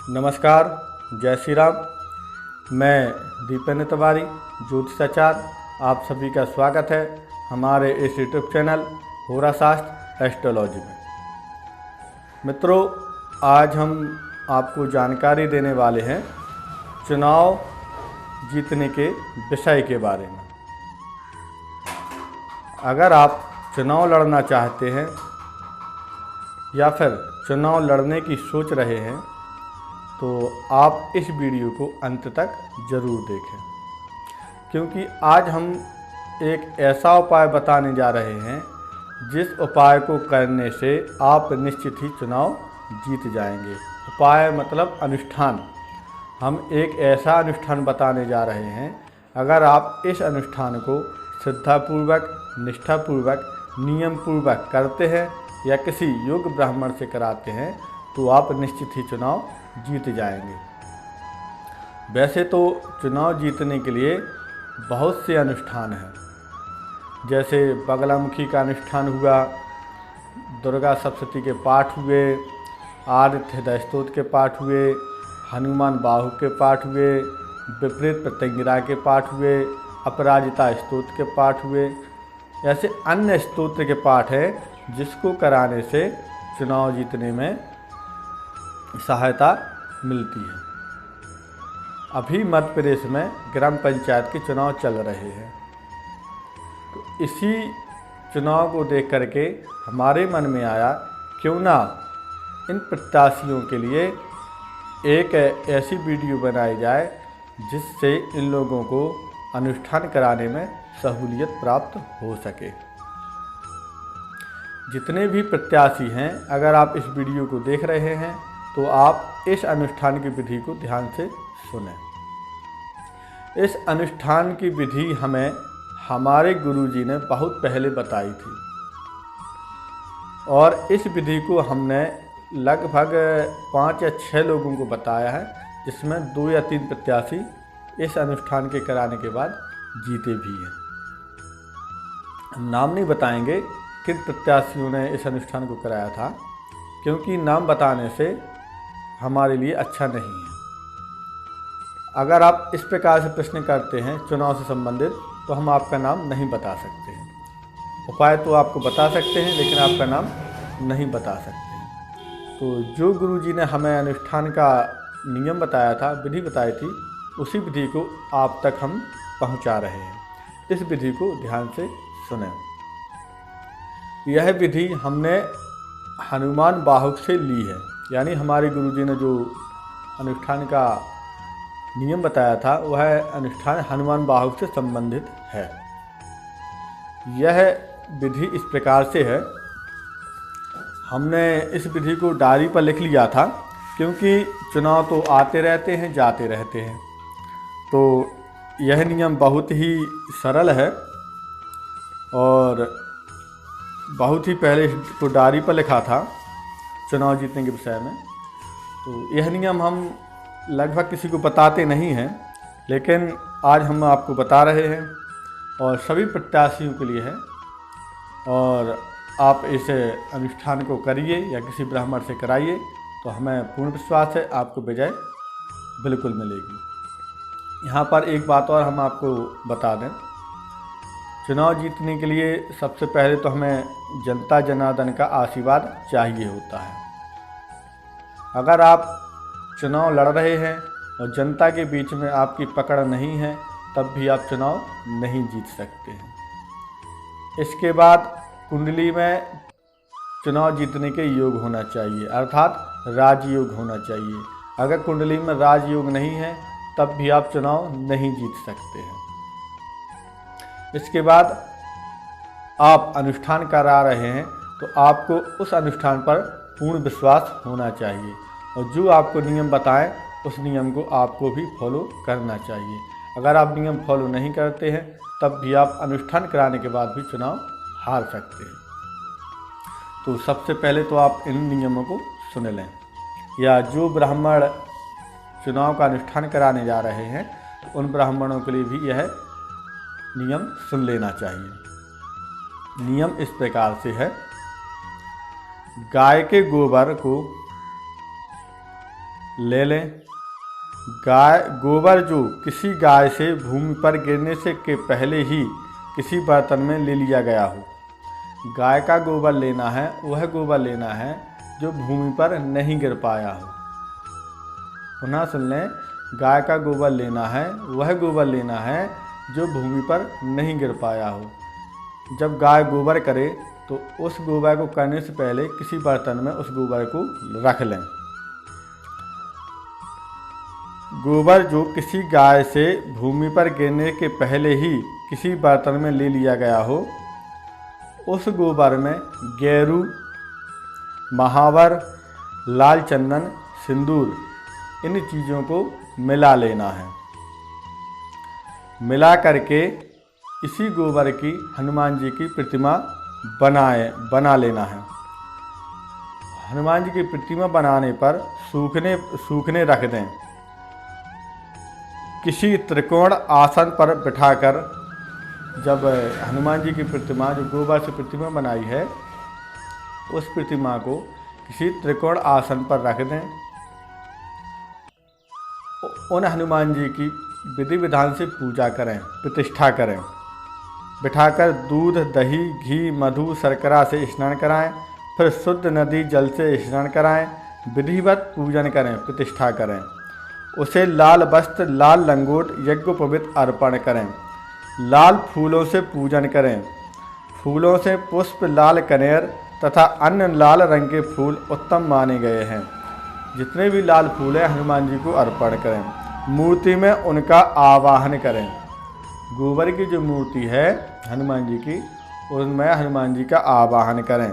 नमस्कार, जय श्री राम। मैं दीपेंद्र तिवारी ज्योतिषाचार्य, आप सभी का स्वागत है हमारे इस यूट्यूब चैनल होरा शास्त्र एस्ट्रोलॉजी में। मित्रों, आज हम आपको जानकारी देने वाले हैं चुनाव जीतने के विषय के बारे में। अगर आप चुनाव लड़ना चाहते हैं या फिर चुनाव लड़ने की सोच रहे हैं तो आप इस वीडियो को अंत तक ज़रूर देखें, क्योंकि आज हम एक ऐसा उपाय बताने जा रहे हैं जिस उपाय को करने से आप निश्चित ही चुनाव जीत जाएंगे। उपाय मतलब अनुष्ठान। हम एक ऐसा अनुष्ठान बताने जा रहे हैं, अगर आप इस अनुष्ठान को श्रद्धापूर्वक, निष्ठापूर्वक, नियमपूर्वक करते हैं या किसी योग्य ब्राह्मण से कराते हैं तो आप निश्चित ही चुनाव जीत जाएंगे। वैसे तो चुनाव जीतने के लिए बहुत से अनुष्ठान हैं, जैसे बगलामुखी का अनुष्ठान हुआ, दुर्गा सप्तशती के पाठ हुए, आदित्य हृदय स्तोत्र के पाठ हुए, हनुमान बाहु के पाठ हुए, विपरीत प्रत्यंगिरा के पाठ हुए, अपराजिता स्तोत्र के पाठ हुए। ऐसे अन्य स्तोत्र के पाठ हैं जिसको कराने से चुनाव जीतने में सहायता मिलती है। अभी मध्य प्रदेश में ग्राम पंचायत के चुनाव चल रहे हैं, तो इसी चुनाव को देख करके हमारे मन में आया क्यों ना इन प्रत्याशियों के लिए एक ऐसी वीडियो बनाई जाए जिससे इन लोगों को अनुष्ठान कराने में सहूलियत प्राप्त हो सके। जितने भी प्रत्याशी हैं, अगर आप इस वीडियो को देख रहे हैं तो आप इस अनुष्ठान की विधि को ध्यान से सुनें। इस अनुष्ठान की विधि हमें हमारे गुरुजी ने बहुत पहले बताई थी और इस विधि को हमने लगभग 5 या 6 लोगों को बताया है, जिसमें 2 या 3 प्रत्याशी इस अनुष्ठान के कराने के बाद जीते भी हैं। हम नाम नहीं बताएंगे किन प्रत्याशियों ने इस अनुष्ठान को कराया था, क्योंकि नाम बताने से हमारे लिए अच्छा नहीं है। अगर आप इस प्रकार से प्रश्न करते हैं चुनाव से संबंधित तो हम आपका नाम नहीं बता सकते हैं। उपाय तो आपको बता सकते हैं लेकिन आपका नाम नहीं बता सकते हैं। तो जो गुरुजी ने हमें अनुष्ठान का नियम बताया था, विधि बताई थी, उसी विधि को आप तक हम पहुंचा रहे हैं। इस विधि को ध्यान से सुनें। यह विधि हमने हनुमान बाहुक से ली है, यानी हमारे गुरुजी ने जो अनुष्ठान का नियम बताया था वह अनुष्ठान हनुमान बाहुक से संबंधित है। यह विधि इस प्रकार से है, हमने इस विधि को डायरी पर लिख लिया था, क्योंकि चुनाव तो आते रहते हैं, जाते रहते हैं, तो यह नियम बहुत ही सरल है और बहुत ही पहले इसको डायरी पर लिखा था चुनाव जीतने के विषय में। तो यह नियम हम लगभग किसी को बताते नहीं हैं, लेकिन आज हम आपको बता रहे हैं और सभी प्रत्याशियों के लिए है। और आप इस अनुष्ठान को करिए या किसी ब्राह्मण से कराइए तो हमें पूर्ण विश्वास है आपको विजय बिल्कुल मिलेगी। यहाँ पर एक बात और हम आपको बता दें, चुनाव जीतने के लिए सबसे पहले तो हमें जनता जनार्दन का आशीर्वाद चाहिए होता है। अगर आप चुनाव लड़ रहे हैं और जनता के बीच में आपकी पकड़ नहीं है, तब भी आप चुनाव नहीं जीत सकते हैं। इसके बाद कुंडली में चुनाव जीतने के योग होना चाहिए, अर्थात राजयोग होना चाहिए। अगर कुंडली में राजयोग नहीं है तब भी आप चुनाव नहीं जीत सकते हैं। इसके बाद आप अनुष्ठान करा रहे हैं तो आपको उस अनुष्ठान पर पूर्ण विश्वास होना चाहिए और जो आपको नियम बताएं उस नियम को आपको भी फॉलो करना चाहिए। अगर आप नियम फॉलो नहीं करते हैं तब भी आप अनुष्ठान कराने के बाद भी चुनाव हार सकते हैं। तो सबसे पहले तो आप इन नियमों को सुन लें, या जो ब्राह्मण चुनाव का अनुष्ठान कराने जा रहे हैं उन ब्राह्मणों के लिए भी यह नियम सुन लेना चाहिए। नियम इस प्रकार से है, गाय के गोबर को ले लें। गाय गोबर जो किसी गाय से भूमि पर गिरने से के पहले ही किसी बर्तन में ले लिया गया हो। गाय का गोबर लेना है, वह गोबर लेना है जो भूमि पर नहीं गिर पाया हो। पुनः सुन लें, गाय का गोबर लेना है, वह गोबर लेना है जो भूमि पर नहीं गिर पाया हो। जब गाय गोबर करे तो उस गोबर को करने से पहले किसी बर्तन में उस गोबर को रख लें। गोबर जो किसी गाय से भूमि पर गिरने के पहले ही किसी बर्तन में ले लिया गया हो, उस गोबर में गेरू, महावर, लाल चंदन, सिंदूर, इन चीज़ों को मिला लेना है। मिला करके इसी गोबर की हनुमान जी की प्रतिमा बना लेना है। हनुमान जी की प्रतिमा बनाने पर सूखने रख दें। किसी त्रिकोण आसन पर बिठाकर, जब हनुमान जी की प्रतिमा जो गोबर से प्रतिमा बनाई है, उस प्रतिमा को किसी त्रिकोण आसन पर रख दें। उन हनुमान जी की विधि विधान से पूजा करें, प्रतिष्ठा करें। बिठाकर दूध, दही, घी, मधु, शर्करा से स्नान कराएं। फिर शुद्ध नदी जल से स्नान कराएं। विधिवत पूजन करें, प्रतिष्ठा करें। उसे लाल वस्त्र, लाल लंगोट, यज्ञोपवीत अर्पण करें। लाल फूलों से पूजन करें। फूलों से पुष्प, लाल कनेर तथा अन्य लाल रंग के फूल उत्तम माने गए हैं। जितने भी लाल फूल हैं हनुमान जी को अर्पण करें। मूर्ति में उनका आवाहन करें। गोबर की जो मूर्ति है हनुमान जी की, उनमें हनुमान जी का आवाहन करें।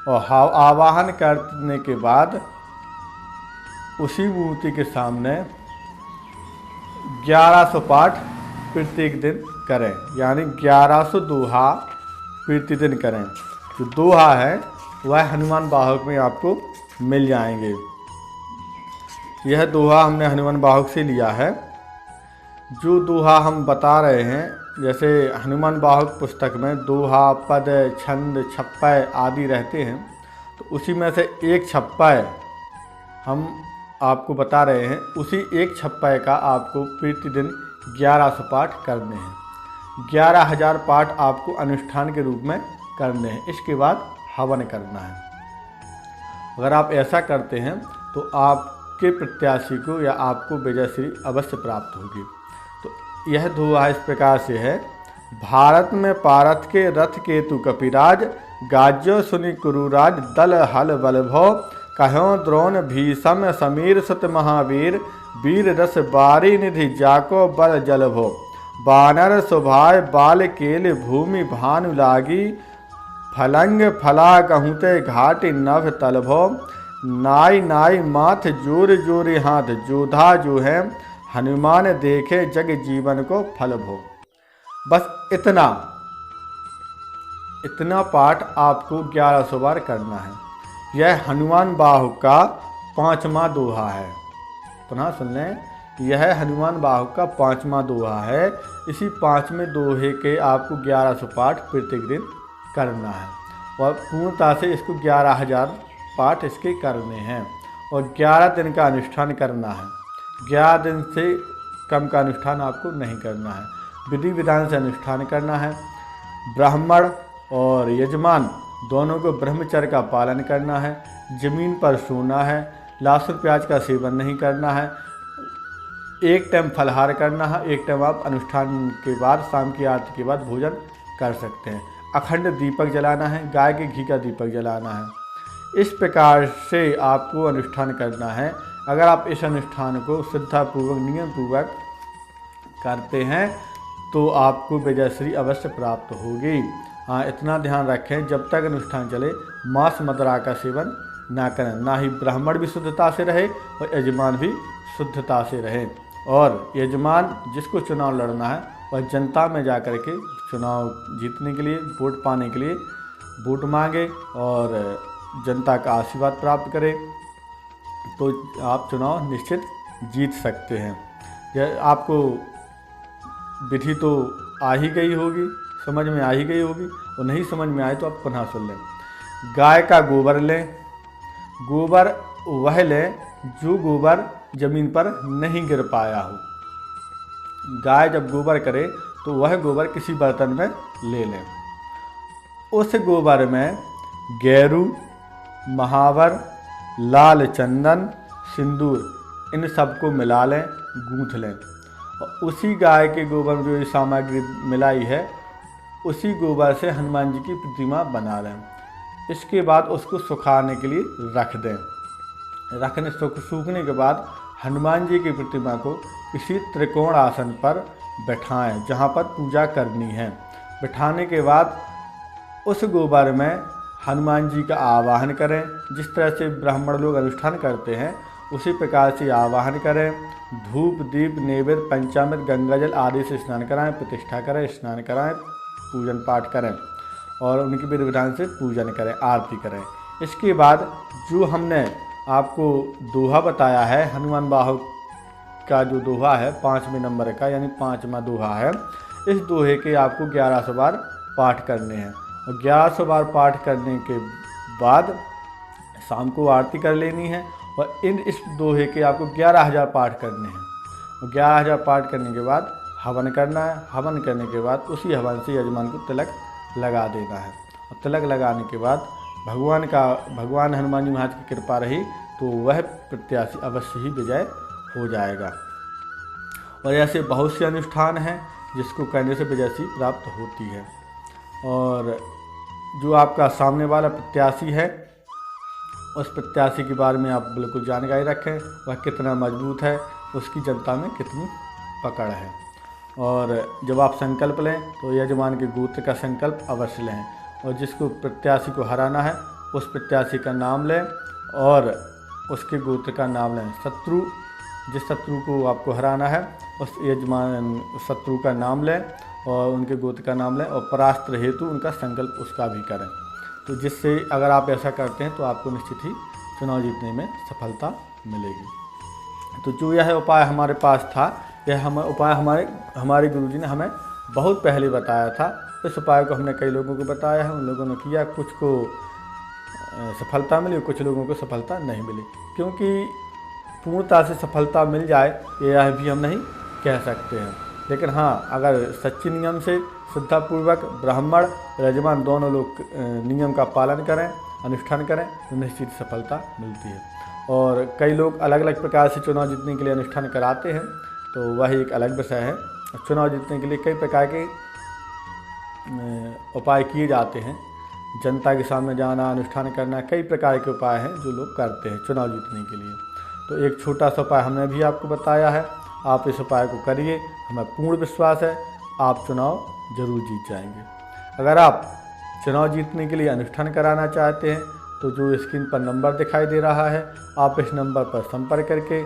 और आवाहन करने के बाद उसी मूर्ति के सामने 1100 पाठ प्रत्येक दिन करें, यानी 1100 दोहा प्रतिदिन करें। जो दोहा है वह हनुमान बाहुक में आपको मिल जाएंगे। यह दोहा हमने हनुमान बाहुक से लिया है। जो दोहा हम बता रहे हैं, जैसे हनुमान बाहुक पुस्तक में दोहा, पद, छंद, छप्पय आदि रहते हैं, तो उसी में से एक छप्पय हम आपको बता रहे हैं। उसी एक छप्पय का आपको प्रतिदिन 1100 पाठ करने हैं। 11,000 पाठ आपको अनुष्ठान के रूप में करने हैं। इसके बाद हवन करना है। अगर आप ऐसा करते हैं तो आपके प्रत्याशी को या आपको विजयश्री अवश्य प्राप्त होगी। तो यह दोहा इस प्रकार से है। भारत में पारथ के रथ केतु कपिराज, गाज्यो सुनि कुरुराज दल हल बल भव, कहो द्रोण भीषम समीर सुत महावीर, वीर रस बारी निधि जाको बल जल भो, बानर सुभाय बाल केल भूमि भानु लागी, फलंग फला कहूते घाट नभ तल भो, नाई नाई माथ जोर जोर हाथ जोधा जो है, हनुमान देखे जग जीवन को फल भो। बस इतना पाठ आपको 1100 बार करना है। यह हनुमान बाहुक का 5वां दोहा है। पुनः सुन लें, यह हनुमान बाहुक का 5वां दोहा है। इसी 5वें दोहे के आपको 1100 पाठ प्रत्येक दिन करना है और पूर्णता से इसको 11,000 पाठ इसके करने हैं और 11 दिन का अनुष्ठान करना है। 11 दिन से कम का अनुष्ठान आपको नहीं करना है। विधि विधान से अनुष्ठान करना है। ब्राह्मण और यजमान दोनों को ब्रह्मचर्य का पालन करना है। जमीन पर सोना है। लहसुन प्याज का सेवन नहीं करना है। एक टाइम फलाहार करना है। एक टाइम आप अनुष्ठान के बाद, शाम की आरती के बाद भोजन कर सकते हैं। अखंड दीपक जलाना है। गाय के घी का दीपक जलाना है। इस प्रकार से आपको अनुष्ठान करना है। अगर आप इस अनुष्ठान को श्रद्धापूर्वक, नियमपूर्वक करते हैं तो आपको विजयश्री अवश्य प्राप्त होगी। हाँ, इतना ध्यान रखें, जब तक अनुष्ठान चले मांस मदिरा का सेवन ना करें। ना ही ब्राह्मण भी शुद्धता से रहे और यजमान भी शुद्धता से रहे। और यजमान जिसको चुनाव लड़ना है वह जनता में जा कर के चुनाव जीतने के लिए, वोट पाने के लिए वोट मांगे और जनता का आशीर्वाद प्राप्त करे, तो आप चुनाव निश्चित जीत सकते हैं। यह आपको विधि तो आ ही गई होगी, समझ में आ ही गई होगी, और नहीं समझ में आए तो आप पुनः सुन लें। गाय का गोबर लें। गोबर वह लें जो गोबर जमीन पर नहीं गिर पाया हो। गाय जब गोबर करे तो वह गोबर किसी बर्तन में ले लें। उस गोबर में गेरू, महावर, लाल चंदन, सिंदूर इन सबको मिला लें, गूंथ लें और उसी गाय के गोबर में जो ये सामग्री मिलाई है उसी गोबर से हनुमान जी की प्रतिमा बना लें। इसके बाद उसको सुखाने के लिए रख दें। सूखने के बाद हनुमान जी की प्रतिमा को किसी त्रिकोण आसन पर बैठाएं जहाँ पर पूजा करनी है। बैठाने के बाद उस गोबर में हनुमान जी का आवाहन करें। जिस तरह से ब्राह्मण लोग अनुष्ठान करते हैं उसी प्रकार से आवाहन करें। धूप, दीप, नैवेद्य, पंचामृत, गंगाजल आदि से स्नान कराएं, प्रतिष्ठा करें, स्नान कराएं, पूजन पाठ करें और उनकी विधि विधान से पूजन करें, आरती करें। इसके बाद जो हमने आपको दोहा बताया है, हनुमान बाहु का जो दोहा है 5वें नंबर का यानी 5वां दोहा है, इस दोहे के आपको 1100 बार पाठ करने हैं और 1100 बार पाठ करने के बाद शाम को आरती कर लेनी है और इस दोहे के आपको 11,000 पाठ करने हैं और 11,000 पाठ करने के बाद हवन करना है। हवन करने के बाद उसी हवन से यजमान को तिलक लगा देना है और तिलक लगाने के बाद भगवान हनुमान जी महाराज की कृपा रही तो वह प्रत्याशी अवश्य ही विजय हो जाएगा। और ऐसे बहुत से अनुष्ठान हैं जिसको करने से विजय प्राप्त होती है। और जो आपका सामने वाला प्रत्याशी है उस प्रत्याशी के बारे में आप बिल्कुल जानकारी रखें, वह कितना मजबूत है, उसकी जनता में कितनी पकड़ है। और जब आप संकल्प लें तो यजमान के गोत्र का संकल्प अवश्य लें और जिसको प्रत्याशी को हराना है उस प्रत्याशी का नाम लें और उसके गोत्र का नाम लें। जिस शत्रु को आपको हराना है उस यजमान शत्रु का नाम लें और उनके गोत्र का नाम लें और परास्त हेतु उनका संकल्प उसका भी करें। तो जिससे अगर आप ऐसा करते हैं तो आपको निश्चित ही चुनाव जीतने में सफलता मिलेगी। तो जो यह उपाय हमारे पास था, यह उपाय हमारे गुरुजी ने हमें बहुत पहले बताया था। इस उपाय को हमने कई लोगों को बताया है, उन लोगों ने किया, कुछ को सफलता मिली, कुछ लोगों को सफलता नहीं मिली। क्योंकि पूर्णता से सफलता मिल जाए यह भी हम नहीं कह सकते हैं, लेकिन हाँ, अगर सच्चे नियम से श्रद्धापूर्वक ब्राह्मण यजमान दोनों लोग नियम का पालन करें, अनुष्ठान करें तो निश्चित सफलता मिलती है। और कई लोग अलग अलग प्रकार से चुनाव जीतने के लिए अनुष्ठान कराते हैं, तो वह एक अलग विषय है। चुनाव जीतने के लिए कई प्रकार के उपाय किए जाते हैं, जनता के सामने जाना, अनुष्ठान करना, कई प्रकार के उपाय हैं जो लोग करते हैं चुनाव जीतने के लिए। तो एक छोटा सा उपाय हमने भी आपको बताया है, आप इस उपाय को करिए, हमें पूर्ण विश्वास है आप चुनाव जरूर जीत जाएंगे। अगर आप चुनाव जीतने के लिए अनुष्ठान कराना चाहते हैं तो जो स्क्रीन पर नंबर दिखाई दे रहा है, आप इस नंबर पर संपर्क करके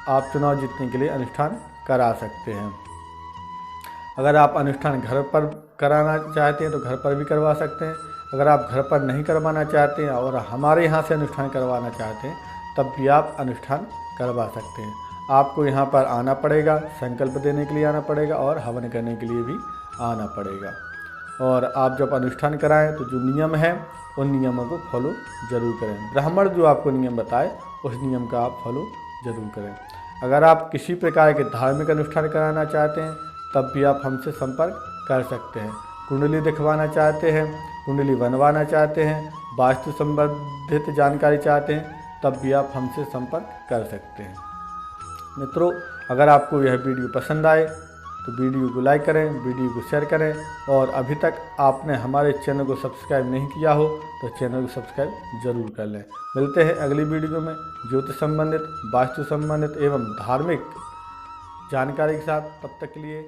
आप चुनाव जीतने के लिए अनुष्ठान करा सकते हैं। अगर आप अनुष्ठान घर पर कराना चाहते हैं तो घर पर भी करवा सकते हैं। अगर आप घर पर नहीं करवाना चाहते हैं और हमारे यहाँ से अनुष्ठान करवाना चाहते हैं तब भी आप अनुष्ठान करवा सकते हैं। आपको यहाँ पर आना पड़ेगा, संकल्प देने के लिए आना पड़ेगा और हवन करने के लिए भी आना पड़ेगा। और आप जब अनुष्ठान कराएं तो जो नियम है उन नियमों को फॉलो जरूर करें। ब्राह्मण जो आपको नियम बताए उस नियम का आप फॉलो जरूर करें। अगर आप किसी प्रकार के धार्मिक अनुष्ठान कराना चाहते हैं तब भी आप हमसे संपर्क कर सकते हैं। कुंडली दिखवाना चाहते हैं, कुंडली बनवाना चाहते हैं, वास्तु संबंधित जानकारी चाहते हैं तब भी आप हमसे संपर्क कर सकते हैं। मित्रों, अगर आपको यह वीडियो पसंद आए तो वीडियो को लाइक करें, वीडियो को शेयर करें और अभी तक आपने हमारे चैनल को सब्सक्राइब नहीं किया हो तो चैनल को सब्सक्राइब जरूर कर लें। मिलते हैं अगली वीडियो में ज्योतिष संबंधित, वास्तु संबंधित एवं धार्मिक जानकारी के साथ। तब तक के लिए